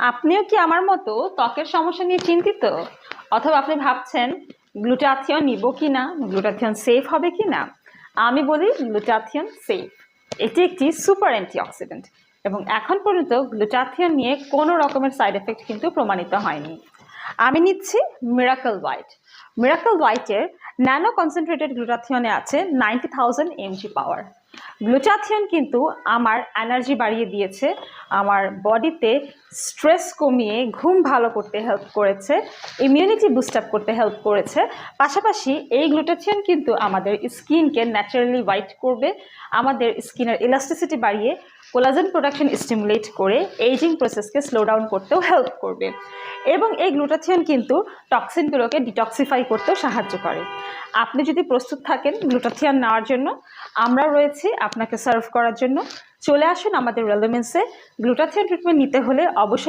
আপনিও কি আমার মতো ত্বকের সমস্যা নিয়ে চিন্তিত? অথবা আপনি ভাবছেন গ্লুটাথিয়ন নিব কি না, গ্লুটাথিয়ন সেফ হবে কি না? আমি বলি গ্লুটাথিয়ন সেফ। এটি একটি সুপার অ্যান্টিঅক্সিডেন্ট এবং এখন পর্যন্ত গ্লুটাথিয়ন নিয়ে কোনো রকমের সাইড এফেক্ট কিন্তু প্রমাণিত হয়নি। আমি নিচ্ছি মিরাকল হোয়াইট। মিরাকল হোয়াইটের ন্যানো কনসেন্ট্রেটেড গ্লুটাথিয়নে আছে 90,000 mg পাওয়ার। গ্লুটাথিয়ন কিন্তু আমার এনার্জি বাড়িয়ে দিয়েছে, আমার বডিতে স্ট্রেস কমিয়ে ঘুম ভালো করতে হেল্প করেছে, ইমিউনিটি বুস্ট আপ করতে হেল্প করেছে। পাশাপাশি এই গ্লুটাথিয়ন কিন্তু আমাদের স্কিনকে ন্যাচারালি হোয়াইট করবে, আমাদের স্কিনের ইলাস্টিসিটি বাড়িয়ে কোলাজেন প্রোডাকশন স্টিমুলেট করে এইজিং প্রসেসকে স্লো ডাউন করতেও হেল্প করবে এবং এই গ্লুটাথিয়ন কিন্তু টক্সিনগুলোকে ডিটক্সিফাই করতেও সাহায্য করে। আপনি যদি প্রস্তুত থাকেন গ্লুটাথিয়ন নেওয়ার জন্য, আমরা রয়েছি আপনাকে সার্ভ করার জন্য। চলে আসুন আমাদের রেলমেন্সে। গ্লুটাথিয়ন ট্রিটমেন্ট নিতে হলে অবশ্যই